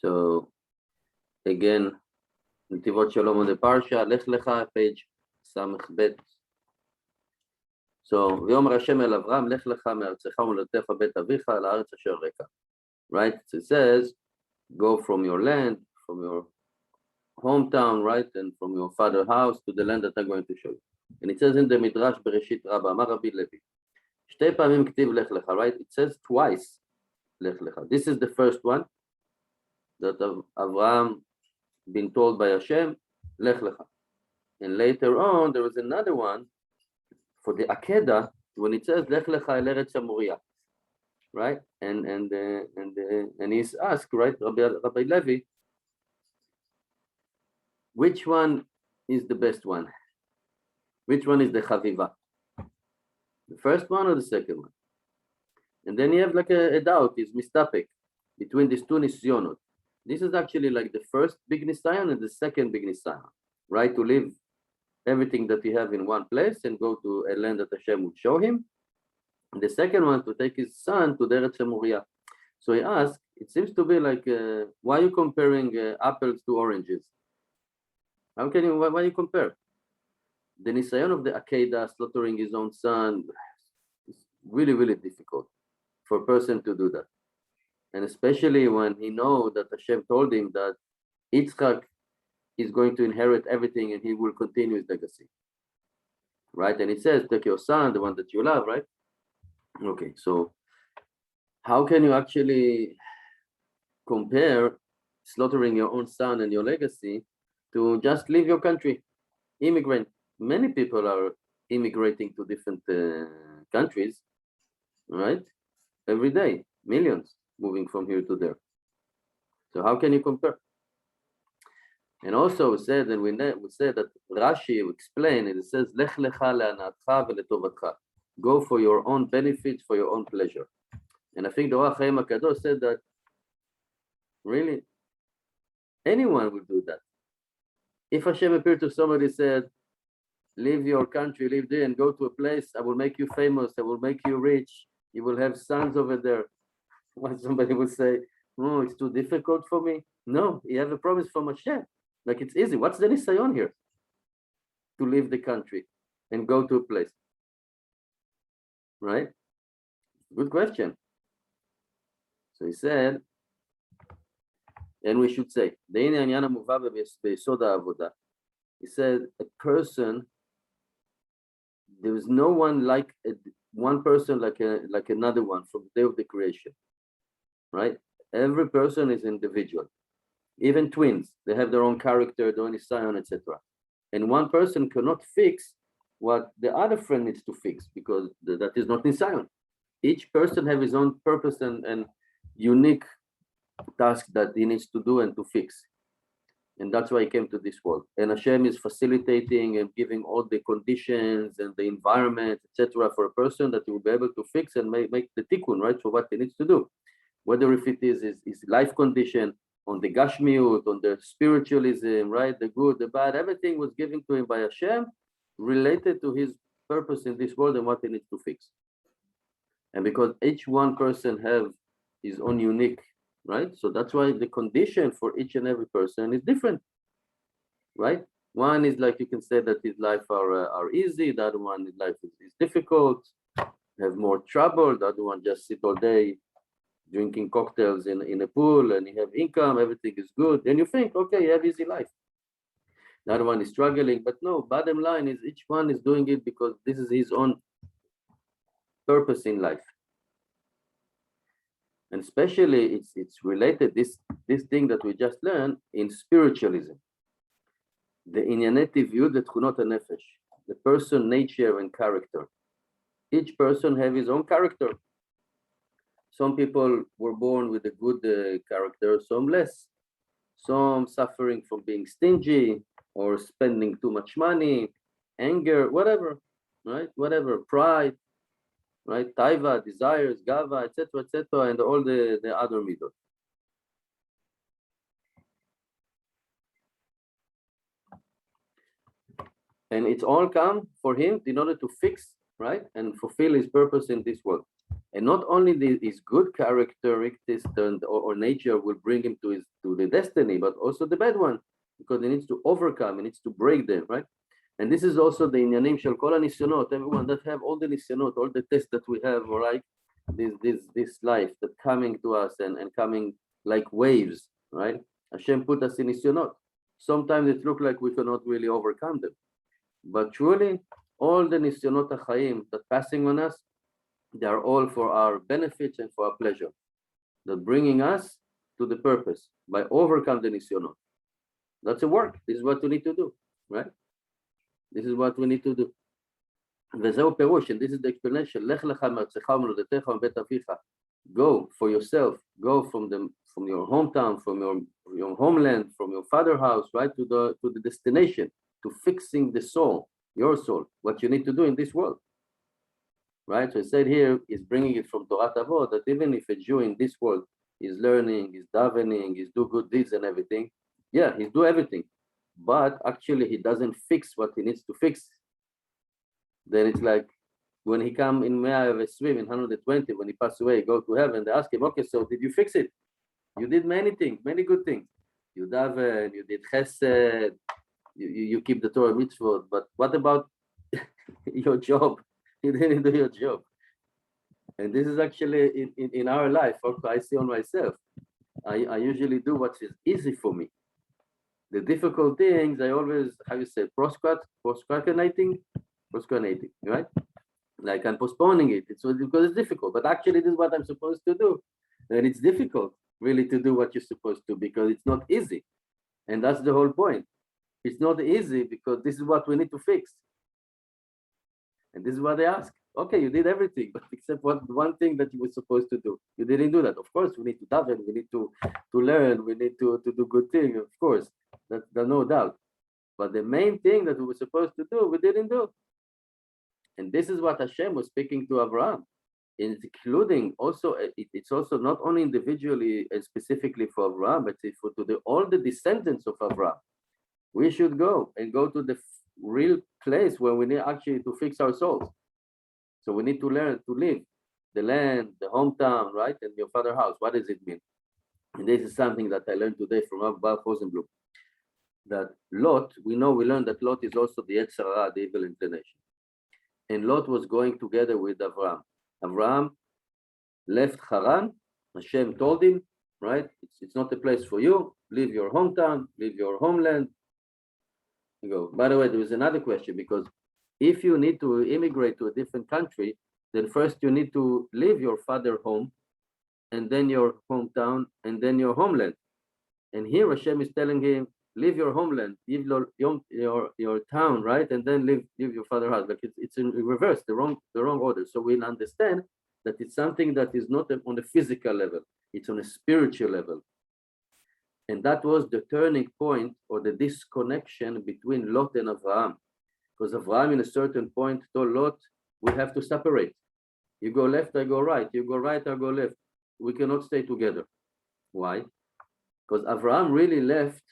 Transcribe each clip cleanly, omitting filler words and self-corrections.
So again, Netivot Shalom on the Parashat Lech Lecha, page Samech Bet. So, ויאמר השם אל אברהם, לך לך מארצך וממולדתך בית אביך לארץ אשר רקע. Right? So it says, go from your land, from your hometown, right, and from your father's house to the land that I'm going to show you. And it says in the Midrash Bereshit Rabbah, אמר רבי לוי, שתי פעמים כתיב לך לך, right? It says twice, לך לך. This is the first one that Avraham been told by Hashem, לך לך. And later on, there was another one for the Akedah, when it says, לך לך אל ארץ המוריה, right? And he's asked, right, Rabbi Levi, which one is the best one? Which one is the Chaviva? The first one or the second one? And then you have like a doubt, is mistapek between these two nisyonot. This is actually like the first big nisayon and the second big nisayon, right? To live everything that you have in one place and go to a land that Hashem would show him. And the second one, to take his son to the Eretz Moriah. So he asked, it seems to be like, why are you comparing apples to oranges? How can you, why you compare? The nisayon of the Akedah, slaughtering his own son, is really, really difficult for a person to do that. And especially when he knows that Hashem told him that Yitzchak is going to inherit everything and he will continue his legacy. Right? And it says, take your son, the one that you love, right? Okay, so how can you actually compare slaughtering your own son and your legacy to just leave your country, immigrant? Many people are immigrating to different countries, right? Every day, millions moving from here to there. So how can you compare? And also we said, and we said that Rashi explained, it says, Lech lecha le'anatcha ve'letovatcha. Go for your own benefits, for your own pleasure. And I think the Orach Chaim HaKadosh said that really anyone will do that. If Hashem appeared to somebody and said, leave your country, leave there and go to a place, I will make you famous, I will make you rich, you will have sons over there. What somebody would say, oh, it's too difficult for me. No, you have a promise from Hashem. Like it's easy. What's the nisayon here? To leave the country and go to a place. Right? Good question. So he said, and we should say, he said, a person, there is no one like one person like another one from the day of the creation. Right? Every person is individual. Even twins, they have their own character, their own nisayon, etc. And one person cannot fix what the other friend needs to fix because that is not nisayon. Each person has his own purpose and unique task that he needs to do and to fix. And that's why he came to this world. And Hashem is facilitating and giving all the conditions and the environment, etc., for a person that he will be able to fix and make the tikkun, right, for what he needs to do. Whether if it is his life condition, on the Gashmiut, on the spiritualism, right, the good, the bad, everything was given to him by Hashem, related to his purpose in this world and what he needs to fix. And because each one person have his own unique, right? So that's why the condition for each and every person is different, right? One is like you can say that his life are easy, the other one his life is difficult, have more trouble, the other one just sit all day drinking cocktails in a pool and you have income, everything is good. Then you think, okay, you have easy life. The other one is struggling, but no, bottom line is each one is doing it because this is his own purpose in life. And especially it's related, this thing that we just learned in spiritualism. The Netivot Nefesh, the person, nature, and character. Each person have his own character. Some people were born with a good character, some less. Some suffering from being stingy or spending too much money, anger, whatever, right? Whatever, pride, right? Taiva, desires, gava, etc., and all the other midot. And it's all come for him in order to fix, right, and fulfill his purpose in this world. And not only his good characteristics or nature will bring him to the destiny, but also the bad one, because he needs to overcome, he needs to break them, right? And this is also the inyanim shel kol hanisyonot, everyone that have all the nisyonot, all the tests that we have, all right, this life that coming to us and coming like waves, right? Hashem put us in nisyonot. Sometimes it looks like we cannot really overcome them, but truly, all the nisyonot hachayim that passing on us, they are all for our benefits and for our pleasure. They're bringing us to the purpose by overcome the nisyonot. That's a work. This is what we need to do, right? This is what we need to do. וזהו פירוש, and this is the explanation. לך לך מארצך וממולדתך ומבית אביך. Go for yourself. Go from your hometown, from your homeland, from your father's house, right, to the destination, to fixing the soul, your soul. What you need to do in this world. Right? So it said here is bringing it from Torah Tavot that even if a Jew in this world is learning, is davening, is do good deeds and everything, yeah, he's do everything, but actually he doesn't fix what he needs to fix. Then it's like when he come in 120, in 120, when he pass away, go to heaven, they ask him, okay, so did you fix it? You did many things, many good things. You daven, you did chesed, you keep the Torah mitzvot, but what about your job? You didn't do your job. And this is actually in our life, also I see on myself. I usually do what is easy for me. The difficult things, I always, how you say, procrastinating, right? Like I'm postponing it. It's because it's difficult, but actually this is what I'm supposed to do. And it's difficult really to do what you're supposed to because it's not easy. And that's the whole point. It's not easy because this is what we need to fix. And this is what they ask. Okay, you did everything, but except one thing that you were supposed to do. You didn't do that. Of course, we need to daven, we need to learn, we need to do good things, of course. There's no doubt. But the main thing that we were supposed to do, we didn't do. And this is what Hashem was speaking to Abraham, including also, it's also not only individually and specifically for Abraham, but for all the descendants of Abraham. We should go to the real place where we need actually to fix our souls. So we need to learn to live the land, the hometown, right? And your father's house. What does it mean? And this is something that I learned today from Abba Fosenblum. That Lot, we learned that Lot is also the Yetzer Hara, the evil inclination. And Lot was going together with Avraham. Avraham left Haran. Hashem told him, right? It's not a place for you. Leave your hometown, leave your homeland. You go. By the way, there is another question, because if you need to immigrate to a different country, then first you need to leave your father's home, and then your hometown, and then your homeland. And here Hashem is telling him, leave your homeland, leave your town, right? And then leave your father's house. Like it's in reverse, the wrong order. So we'll understand that it's something that is not on a physical level, it's on a spiritual level. And that was the turning point or the disconnection between Lot and Avraham. Because Avraham, in a certain point, told Lot, we have to separate. You go left, I go right. You go right, I go left. We cannot stay together. Why? Because Avraham really left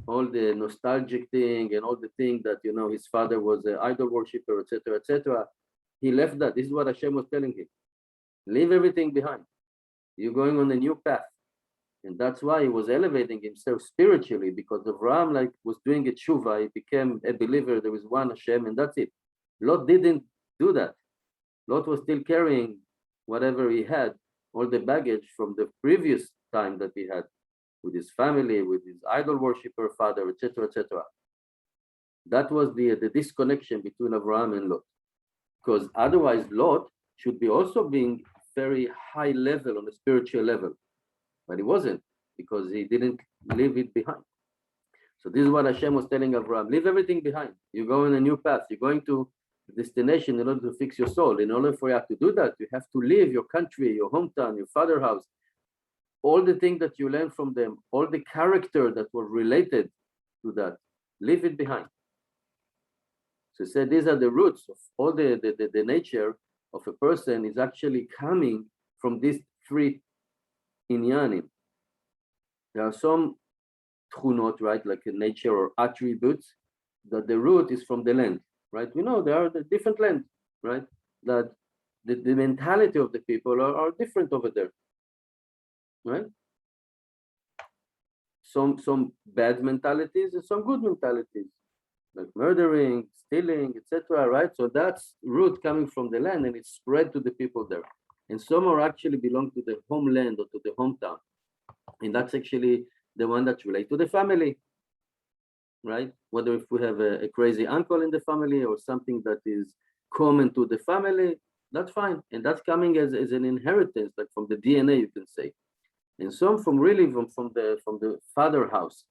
all the nostalgic thing and all the thing that, his father was an idol worshiper, etc., etc. He left that. This is what Hashem was telling him. Leave everything behind. You're going on a new path. And that's why he was elevating himself spiritually, because Avraham was doing a tshuva, he became a believer, there was one Hashem, and that's it. Lot didn't do that. Lot was still carrying whatever he had, all the baggage from the previous time that he had with his family, with his idol worshiper father, etc., etc. That was the disconnection between Avraham and Lot. Because otherwise Lot should be also being very high level on the spiritual level. But he wasn't, because he didn't leave it behind. So this is what Hashem was telling Avraham, leave everything behind. You go on a new path. You're going to a destination in order to fix your soul. In order for you to do that, you have to leave your country, your hometown, your father's house, all the things that you learned from them, all the character that were related to that, leave it behind. So he said these are the roots of all the nature of a person is actually coming from these three inyanim. There are some tchunot, right, like in nature or attributes, that the root is from the land, right? We know there are the different lands, right? That the mentality of the people are different over there, right? Some bad mentalities and some good mentalities, like murdering, stealing, etc. Right? So that's root coming from the land, and it's spread to the people there. And some are actually belong to the homeland or to the hometown, and that's actually the one that's related to the family, right? Whether if we have a crazy uncle in the family or something that is common to the family, that's fine, and that's coming as an inheritance, like from the DNA, you can say. And some from really from the father house,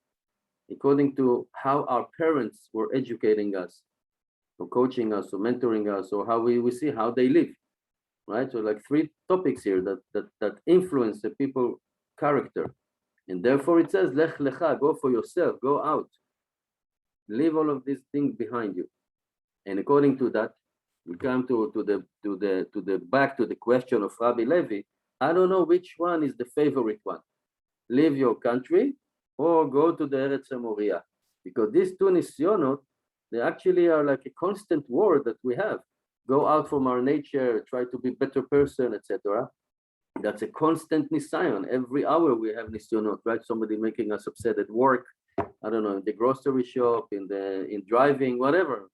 according to how our parents were educating us, or coaching us, or mentoring us, or how we see how they live, right? So like three topics here that influence the people character. And therefore it says, Lech Lecha, go for yourself, go out, leave all of these things behind you. And according to that, we come to the back to the question of Rabbi Levi. I don't know which one is the favorite one. Leave your country or go to the Eretz Moria. Because these two nisyonot, they actually are like a constant war that we have. Go out from our nature, try to be a better person, etc. That's a constant nisayon. Every hour we have nisyonot, right? Somebody making us upset at work, I don't know, in the grocery shop, in driving, whatever.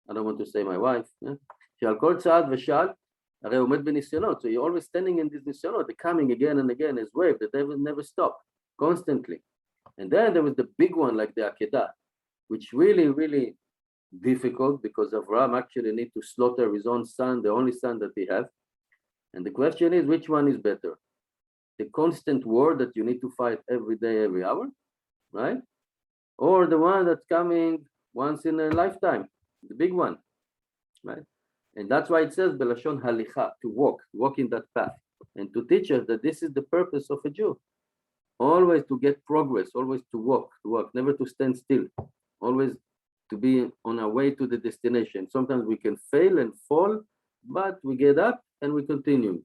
I don't want to say my wife. שעל כל צעד ושעל, הרי עומד בניסיונות. So you're always standing in these nisyonot, they're coming again and again as wave, that they will never stop, constantly. And then there was the big one, like the Akedah, which really, really difficult, because Avraham actually need to slaughter his own son, the only son that he have. And the question is, which one is better? The constant war that you need to fight every day, every hour, right? Or the one that's coming once in a lifetime, the big one, right? And that's why it says belashon halicha, to walk in that path, and to teach us that this is the purpose of a Jew, always to get progress, always to walk, never to stand still, always to be on our way to the destination. Sometimes we can fail and fall, but we get up and we continue.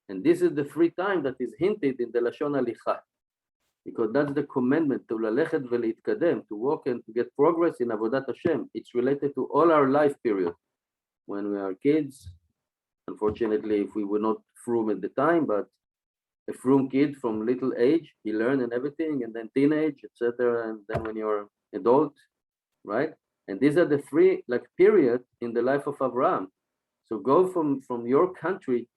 And this is the free time that is hinted in the lashon halicha, because that's the commandment, to lalechet v'leitkadem, to walk and to get progress in avodat Hashem. It's related to all our life period. When we are kids, unfortunately, if we were not frum at the time, but a frum kid from little age, he learned and everything, and then teenage, etc., and then when you're adult, right? And these are the three like period in the life of Abraham. So go from your country.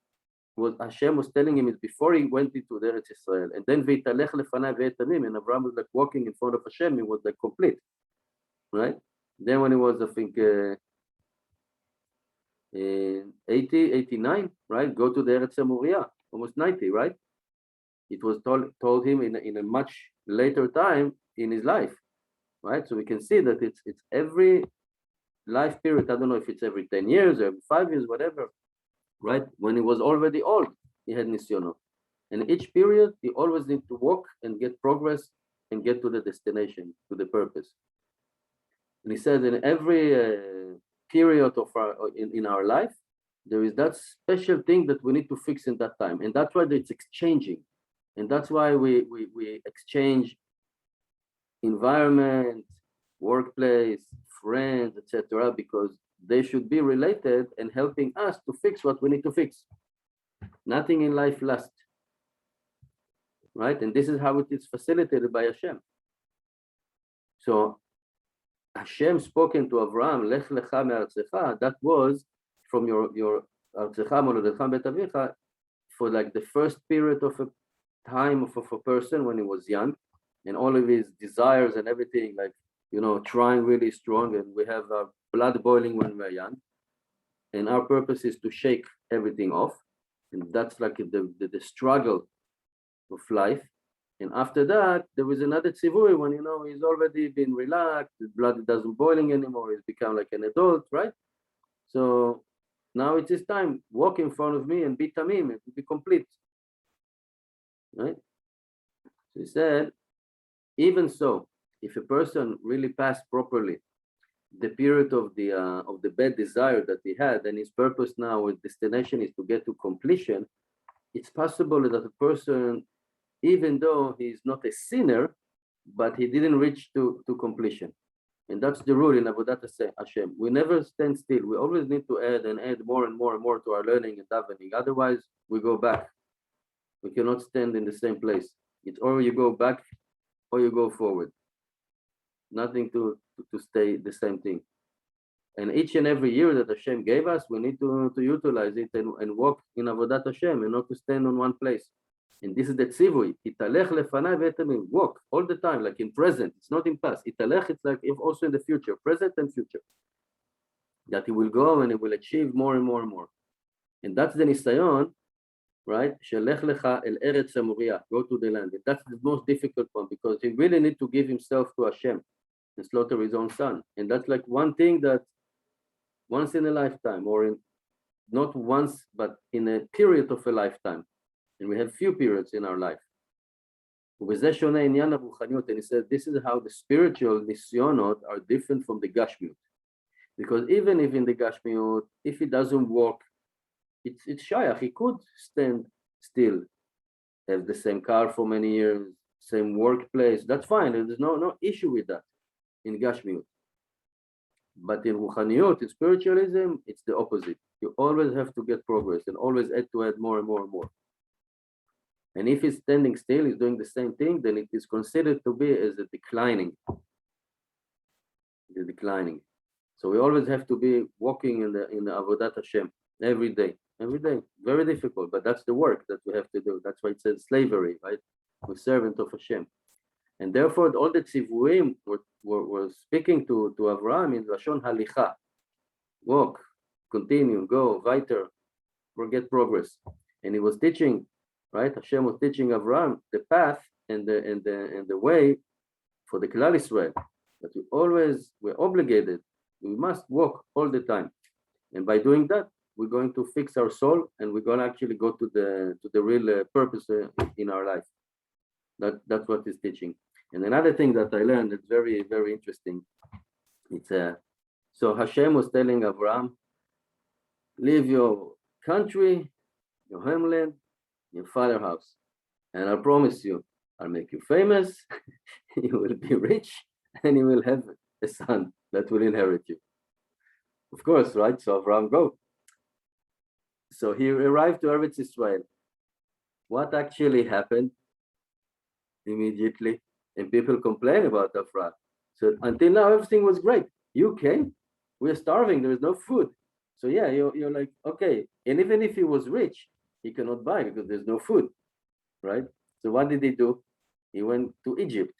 What Hashem was telling him is before he went into the Eretz Israel, and then v'yitalech lefanai v'etamim, and Abraham was like walking in front of Hashem. He was like complete, right? Then when he was, I think, 80, 89, right? Go to the Eretz Moria, almost 90, right? It was told him in a much later time in his life, right? So we can see that it's every life period. I don't know if it's every 10 years or every 5 years, whatever, right? When he was already old, he had nisyono. And each period, he always need to walk and get progress and get to the destination, to the purpose. And he said in every period of in our life, there is that special thing that we need to fix in that time. And that's why it's exchanging. And that's why we exchange environment, workplace, friends, etc., because they should be related and helping us to fix what we need to fix. Nothing in life lasts, right? And this is how it is facilitated by Hashem. So Hashem spoken to Avraham, Lech Lecha me'artzecha, that was from your artzecha molodecha bet avicha, for like the first period of a time of a person when he was young, and all of his desires and everything, like, you know, trying really strong, and we have our blood boiling when we're young, and our purpose is to shake everything off, and that's like the struggle of life. And after that, there was another tzivui when, you know, he's already been relaxed, his blood doesn't boiling anymore, he's become like an adult, right? So now it's his time, walk in front of me and be tamim, and be complete, right? So he said, even so, if a person really passed properly the period of the bad desire that he had, and his purpose now, his destination is to get to completion, it's possible that a person, even though he's not a sinner, but he didn't reach to completion. And that's the rule in Avodat Hashem. We never stand still. We always need to add and add more and more and more to our learning and davening. Otherwise, we go back. We cannot stand in the same place. It's or you go back or you go forward. Nothing to stay the same thing. And each and every year that Hashem gave us, we need to utilize it and walk in Avodat Hashem and not to stand on one place. And this is the tzivui. Italech lefanai ve'etamim. Walk all the time, like in present. It's not in past. Italech, it's like if also in the future, present and future. That he will go and he will achieve more and more and more. And that's the nisayon, right? Shalech lecha el eretz hamoriah. Go to the land. And that's the most difficult one because he really need to give himself to Hashem and slaughter his own son. And that's like one thing that once in a lifetime, or in not once, but in a period of a lifetime. And we have few periods in our life. And he said, this is how the spiritual nisyonot are different from the gashmiut. Because even if in the gashmiut, if he doesn't walk, it's shayach. He could stand still, have the same car for many years, same workplace. That's fine. There's no issue with that in gashmiut. But in ruchaniyot, in spiritualism, it's the opposite. You always have to get progress and always add more and more and more. And if he's standing still, he's doing the same thing, then it is considered to be as a declining. The declining. So we always have to be walking in the Avodat Hashem every day. Very difficult, but that's the work that we have to do. That's why it says slavery, right? We're servant of Hashem. And therefore, all the tzivuim were speaking to Avraham in Lashon Halicha. Walk, continue, go, weiter, forget progress. And he was teaching, right? Hashem was teaching Avraham the path and the way for the Klal Israel. That we're obligated. We must walk all the time. And by doing that, we're going to fix our soul and we're going to actually go to the real purpose in our life. That's what he's teaching. And another thing that I learned that's very, very interesting. It's so Hashem was telling Abraham, leave your country, your homeland, your father's house. And I promise you, I'll make you famous, you will be rich, and you will have a son that will inherit you. Of course, right? So Abraham go. So he arrived to Eretz Israel. What actually happened immediately? And people complain about Avraham. So until now, everything was great. You came, we're starving, there is no food. So yeah, you're like, okay. And even if he was rich, he cannot buy because there's no food, right? So what did he do? He went to Egypt.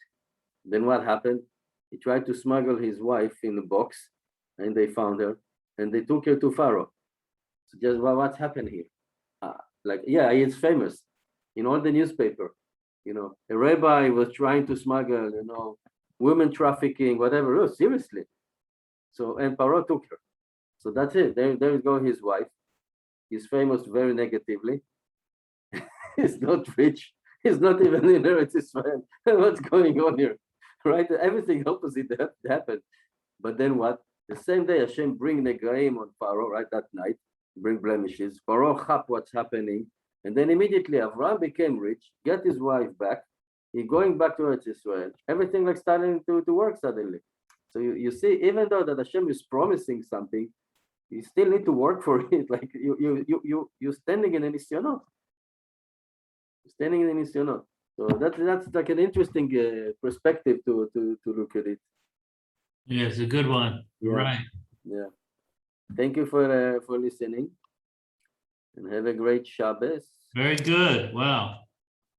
Then what happened? He tried to smuggle his wife in a box and they found her and they took her to Pharaoh. So just what's happened here? He's famous in all the newspaper. A rabbi was trying to smuggle, women trafficking, whatever. Oh, seriously. So, and Pharaoh took her. So that's it. There goes his wife. He's famous very negatively. He's not rich. He's not even in Eretz Israel. What's going on here? Right? Everything opposite happened. But then what? The same day, Hashem bring Negaim on Pharaoh, right? That night, bring blemishes. Pharaoh chap what's happening. And then immediately Avraham became rich, get his wife back. He going back to Eretz Israel. Everything like starting to work suddenly. So you see, even though that Hashem is promising something, you still need to work for it. Like you're standing in a nisyonot. Standing in a nisyonot. So that's like an interesting perspective to look at it. Yeah, it's a good one. Yeah. Right. Yeah. Thank you for listening. And have a great Shabbos. Very good. Wow.